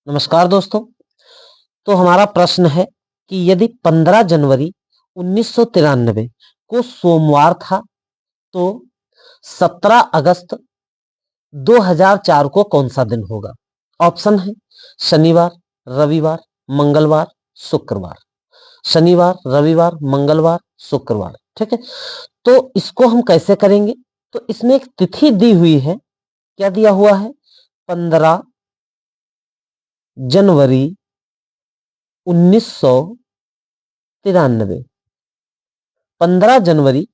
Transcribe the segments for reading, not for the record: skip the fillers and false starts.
नमस्कार दोस्तों। तो हमारा प्रश्न है कि यदि 15 जनवरी 1993 को सोमवार था तो 17 अगस्त 2004 को कौन सा दिन होगा? ऑप्शन है शनिवार, रविवार, मंगलवार, शुक्रवार। शनिवार, रविवार, मंगलवार, शुक्रवार। ठीक है, तो इसको हम कैसे करेंगे? तो इसमें एक तिथि दी हुई है। क्या दिया हुआ है? 15 जनवरी 1993। 15 जनवरी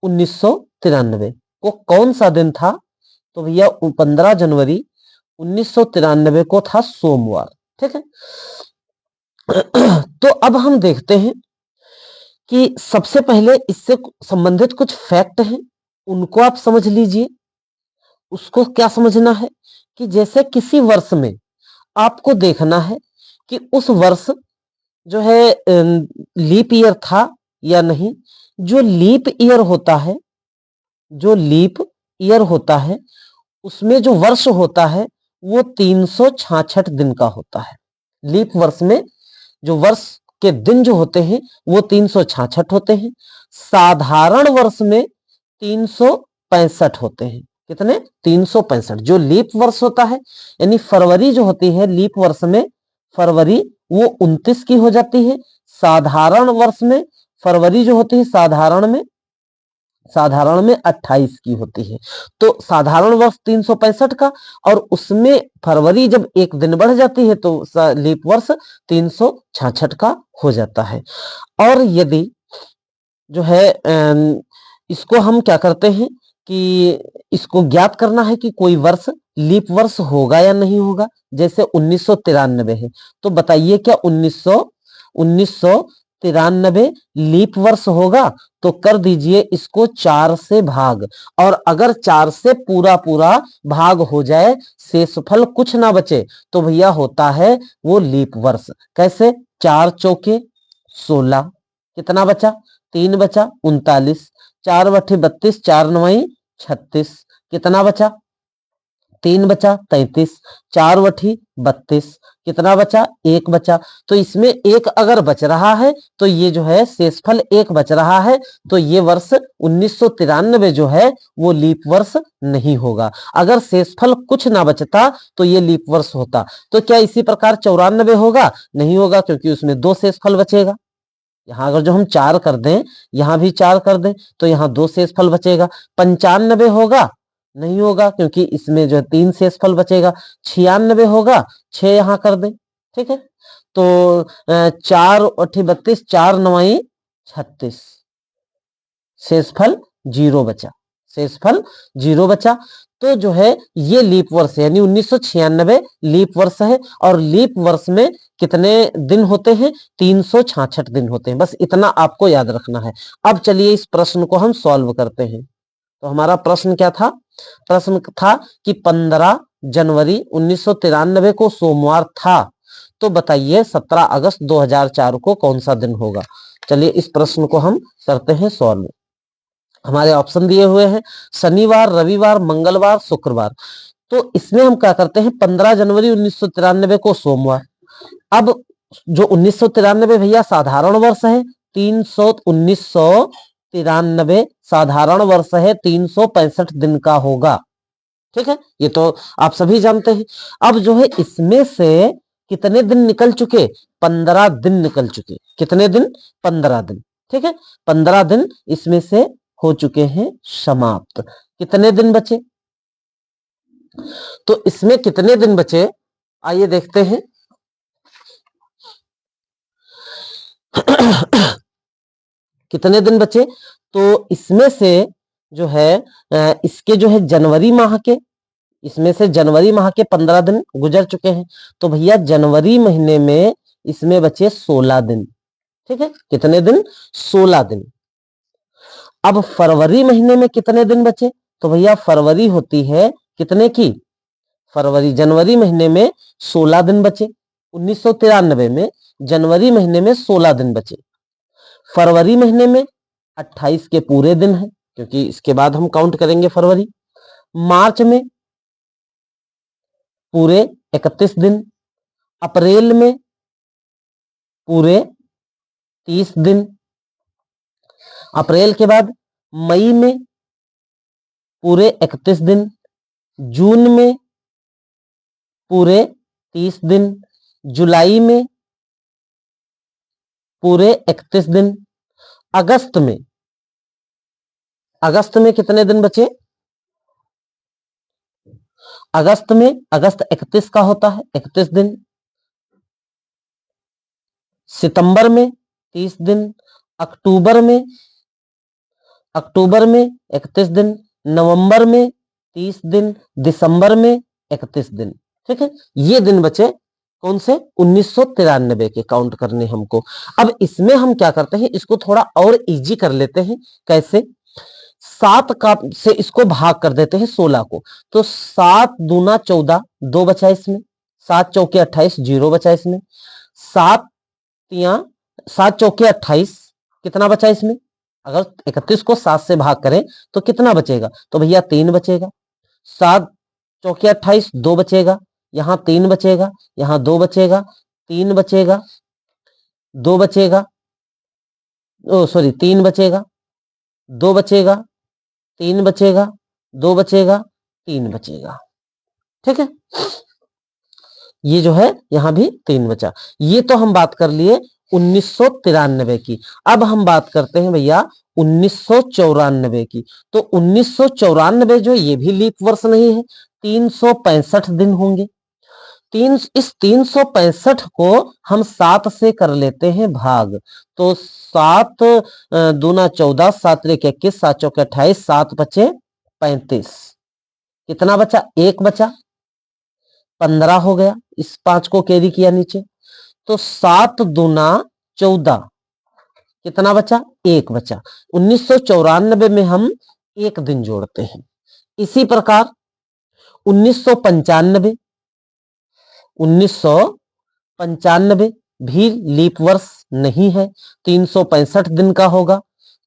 1993 को कौन सा दिन था? तो भैया 15 जनवरी 1993 को था सोमवार। ठीक है। तो अब हम देखते हैं कि सबसे पहले इससे संबंधित कुछ फैक्ट हैं, उनको आप समझ लीजिए। उसको क्या समझना है कि जैसे किसी वर्ष में आपको देखना है कि उस वर्ष जो है लीप ईयर था या नहीं। जो लीप ईयर होता है, जो लीप ईयर होता है उसमें जो वर्ष होता है वो 366 दिन का होता है। लीप वर्ष में जो वर्ष के दिन जो होते हैं वो 366 होते हैं। साधारण वर्ष में 365 होते हैं। कितने? 365। जो लीप वर्ष होता है यानी फरवरी जो होती है लीप वर्ष में, फरवरी वो 29 की हो जाती है। साधारण वर्ष में फरवरी जो होती है साधारण में 28 की होती है। तो साधारण वर्ष 365 का, और उसमें फरवरी जब एक दिन बढ़ जाती है तो लीप वर्ष 366 का हो जाता है। और यदि जो है इसको हम क्या करते हैं कि इसको ज्ञात करना है कि कोई वर्ष लीप वर्ष होगा या नहीं होगा। जैसे 1993 है तो बताइए क्या 1993 लीप वर्ष होगा? तो कर दीजिए इसको 4 से भाग, और अगर 4 से पूरा पूरा भाग हो जाए, शेषफल कुछ ना बचे, तो भैया होता है वो लीप वर्ष। कैसे? 4 चौके 16, कितना बचा? 3 बचा 39, 4 बटे 32, 4 नवाई 36, कितना बचा? 3 बचा 33, 4 बठी 32, कितना बचा? 1 बचा। तो इसमें एक अगर बच रहा है तो ये जो है शेषफल 1 बच रहा है, तो ये वर्ष 1993 जो है वो लीप वर्ष नहीं होगा। अगर शेषफल कुछ ना बचता तो ये लीप वर्ष होता। तो क्या इसी प्रकार 94 होगा? नहीं होगा, क्योंकि उसमें 2 शेषफल बचेगा। यहाँ अगर जो हम 4 कर दें, यहाँ भी 4 कर दें तो यहाँ 2 शेषफल बचेगा। 95 होगा? नहीं होगा, क्योंकि इसमें जो है 3 शेषफल बचेगा। 96 होगा? 6 यहाँ कर दें। ठीक है, तो 4 अठी 32, 4 नवाई 36, शेषफल 0 बचा। शेषफल 0 बचा। तो जो है ये लीप वर्ष है, यानी 1996 लीप वर्ष है। और लीप वर्ष में कितने दिन होते हैं? 366 दिन होते हैं। बस इतना आपको याद रखना है। अब चलिए इस प्रश्न को हम सॉल्व करते हैं। तो हमारा प्रश्न क्या था? प्रश्न था कि 15 जनवरी 1993 को सोमवार था, तो बताइए 17 अगस्त 2004 को कौन सा दिन होगा। चलिए इस प्रश्न को हम करते हैं सॉल्व। हमारे ऑप्शन दिए हुए हैं शनिवार, रविवार, मंगलवार, शुक्रवार। तो इसमें हम क्या करते हैं? 15 जनवरी 1993 को सोमवार। अब जो 1993 भैया साधारण वर्ष है, 1993 साधारण वर्ष है, 365 दिन का होगा। ठीक है, ये तो आप सभी जानते हैं। अब जो है इसमें से कितने दिन निकल चुके? 15 दिन निकल चुके। कितने दिन? 15 दिन। ठीक है, 15 दिन इसमें से हो चुके हैं समाप्त। कितने दिन बचे? तो इसमें कितने दिन बचे आइए देखते हैं। कितने दिन बचे? तो इसमें से जो है इसके जो है जनवरी माह के, इसमें से जनवरी माह के 15 दिन गुजर चुके हैं। तो भैया जनवरी महीने में इसमें बचे 16 दिन। ठीक है, कितने दिन? 16 दिन। अब फरवरी महीने में कितने दिन बचे? तो भैया फरवरी होती है कितने की? फरवरी, जनवरी महीने में 16 दिन बचे। 1993 में जनवरी महीने में 16 दिन बचे। फरवरी महीने में 28 के पूरे दिन है, क्योंकि इसके बाद हम काउंट करेंगे फरवरी। मार्च में पूरे 31 दिन, अप्रैल में पूरे 30 दिन, अप्रैल के बाद मई में पूरे 31 दिन, जून में पूरे 30 दिन, जुलाई में पूरे 31 दिन, अगस्त में कितने दिन बचे? अगस्त में, अगस्त 31 का होता है, 31 दिन, सितंबर में 30 दिन, अक्टूबर में 31 दिन, नवंबर में 30 दिन, दिसंबर में 31 दिन। ठीक है, ये दिन बचे कौन से? 1993 के काउंट करने हमको। अब इसमें हम क्या करते हैं, इसको थोड़ा और इजी कर लेते हैं। कैसे? 7 का से इसको भाग कर देते हैं 16 को, तो 7 दूना 14, 2 बचा इसमें, 7 चौके 28, 0 बचा इसमें, 7 चौके 28, कितना बचा इसमें? अगर 31 को 7 से भाग करें तो कितना बचेगा? तो भैया 3 बचेगा। 7 चौके 28, 2 बचेगा, यहां 3 बचेगा, यहां 2 बचेगा, 3 बचेगा, 2 बचेगा, ओ सॉरी 3 बचेगा, 2 बचेगा, 3 बचेगा, 2 बचेगा, 3 बचेगा। ठीक है, ये जो है यहां भी 3 बचा। ये तो हम बात कर लिए 1993 की। अब हम बात करते हैं भैया 1994 की। तो 1994 जो, ये भी लीप वर्ष नहीं है, 365 दिन होंगे। इस 365 को हम 7 से कर लेते हैं भाग। तो 7 दूना 14, 7 त्रिक 21, 7 चौके 28, 7 बचे 35, कितना बचा? 1 बचा, 15 हो गया। इस 5 को कैरी किया नीचे, तो 7 दूना 14, कितना बचा? 1 बचा। 1994 में हम 1 दिन जोड़ते हैं। इसी प्रकार 1995 भी लीप वर्ष नहीं है, 365 दिन का होगा।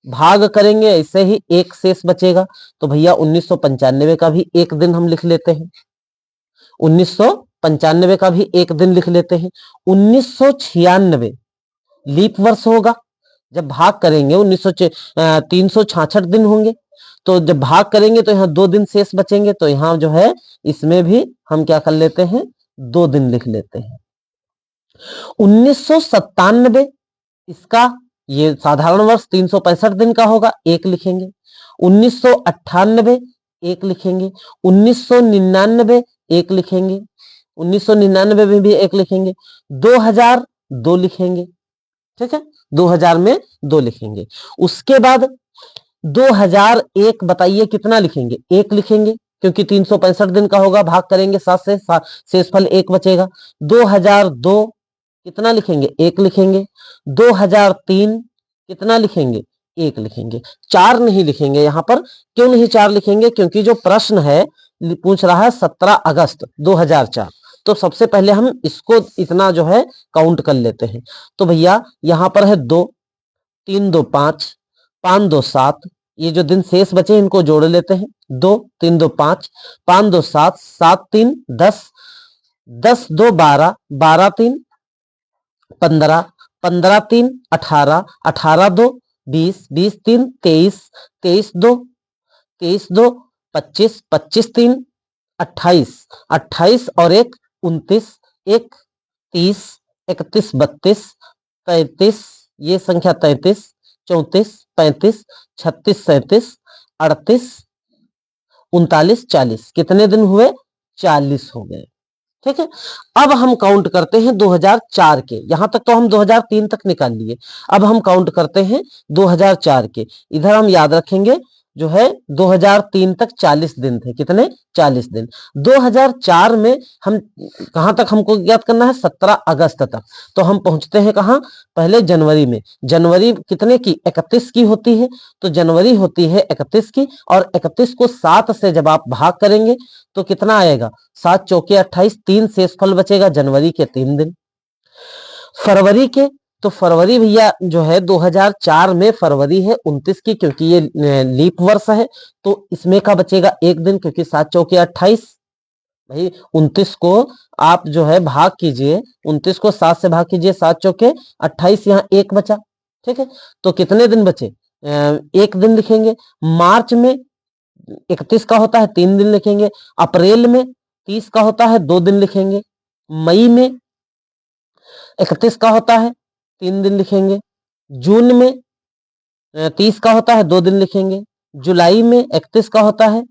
भाग करेंगे ऐसे ही, 1 शेष बचेगा। तो भैया 1995 का भी 1 दिन हम लिख लेते हैं, 1995 का भी 1 दिन लिख लेते हैं। 1996 लीप वर्ष होगा। जब भाग करेंगे 366 दिन होंगे, तो जब भाग करेंगे तो यहाँ 2 दिन शेष बचेंगे। तो यहाँ जो है इसमें भी हम क्या कर लेते हैं, 2 दिन लिख लेते हैं। 1997 इसका, ये साधारण वर्ष 365 दिन का होगा, 1 लिखेंगे। 1998 1 लिखेंगे। 1999 1 लिखेंगे। 1999 में भी 1 लिखेंगे। 2000 2 लिखेंगे। ठीक है, 2000 में 2 लिखेंगे। उसके बाद 2001 बताइए कितना लिखेंगे? 1 लिखेंगे, क्योंकि 365 दिन का होगा, भाग करेंगे 7 से, शेषफल 1 बचेगा। 2002 कितना लिखेंगे? 1 लिखेंगे। 2003 कितना लिखेंगे? 1 लिखेंगे। 4 नहीं लिखेंगे यहाँ पर। क्यों नहीं 4 लिखेंगे? क्योंकि जो प्रश्न है पूछ रहा है 17 अगस्त 2004, तो सबसे पहले हम इसको इतना जो है काउंट कर लेते हैं। तो भैया यहाँ पर है 2, 3 2 5, 5 2 7, ये जो दिन शेष बचे इनको जोड़ लेते हैं। 2 3 2 5, 5 2 7, 7 3 10, 10 2 12, 12 3 15, 15 3 18, 18 2 20, 20 3 23, 23 2 23 2 25, 25 3 28, 28 और 1 29, 1 30, 31 32, 33, ये संख्या 33, 34 35, 36 37, 38 39 40, कितने दिन हुए? 40 हो गए। ठीक है, अब हम काउंट करते हैं 2004 के। यहां तक तो हम 2003 तक निकाल लिए। अब हम काउंट करते हैं 2004 के। इधर हम याद रखेंगे जो है 2003 तक 40 दिन थे। कितने? 40 दिन। 2004 में हम कहां तक हमको ज्ञात करना है? 17 अगस्त तक। तो हम पहुंचते हैं कहां? पहले जनवरी में। जनवरी कितने की? 31 की होती है। तो जनवरी होती है 31 की, और 31 को 7 से जब आप भाग करेंगे तो कितना आएगा? 7 चौके 28, 3 शेषफल बचेगा जनवरी के 3 दिन। फरवरी के, तो फरवरी भैया जो है 2004 में फरवरी है 29 की, क्योंकि ये लीप वर्ष है। तो इसमें का बचेगा 1 दिन, क्योंकि 7 चौके 28, भाई 29 को आप जो है भाग कीजिए, 29 को 7 से भाग कीजिए, 7 चौके 28, यहाँ एक बचा। ठीक है, तो कितने दिन बचे? एक दिन लिखेंगे। मार्च में 31 का होता है 3 दिन लिखेंगे। अप्रैल में 30 का होता है 2 दिन लिखेंगे। मई में 31 का होता है 3 दिन लिखेंगे। जून में 30 का होता है 2 दिन लिखेंगे। जुलाई में 31 का होता है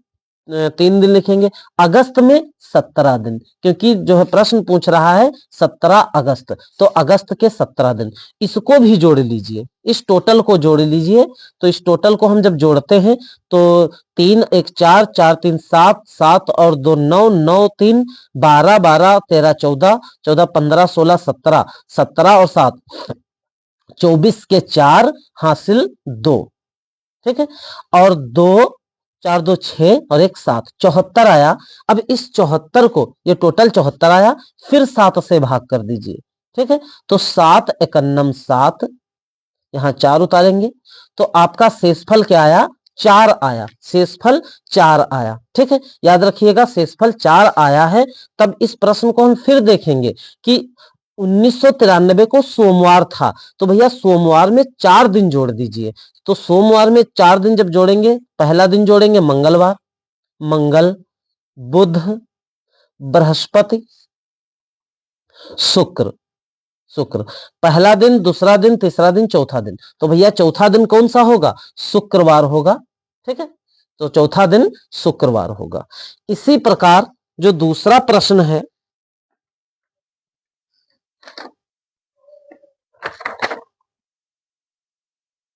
3 दिन लिखेंगे। अगस्त में 17 दिन, क्योंकि जो है प्रश्न पूछ रहा है 17 अगस्त, तो अगस्त के 17 दिन। इसको भी जोड़ लीजिए, इस टोटल को जोड़ लीजिए। तो इस टोटल को हम जब जोड़ते हैं तो 3 1 4, 4 3 7, 7 और 2 9, 9 3 12, 12 13 14, 14 15 16 17, 17 और 7 24 के 4 हासिल 2। ठीक है, और 2 4 2 6 और 1 7, 74 आया। अब इस 74 को, ये टोटल 74 आया, फिर 7 से भाग कर दीजिए। ठीक है, तो 7 एकन्नम 7, यहाँ 4 उतारेंगे तो आपका शेषफल क्या आया? 4 आया। शेषफल 4 आया। ठीक है, याद रखिएगा शेषफल 4 आया है। तब इस प्रश्न को हम फिर देखेंगे कि 1993 को सोमवार था, तो भैया सोमवार में 4 दिन जोड़ दीजिए। तो सोमवार में 4 दिन जब जोड़ेंगे, पहला दिन जोड़ेंगे मंगलवार, मंगल, बुध, बृहस्पति, शुक्र, शुक्र। पहला दिन, दूसरा दिन, तीसरा दिन, चौथा दिन। तो भैया चौथा दिन कौन सा होगा? शुक्रवार होगा। ठीक है, तो चौथा दिन शुक्रवार होगा। इसी प्रकार जो दूसरा प्रश्न है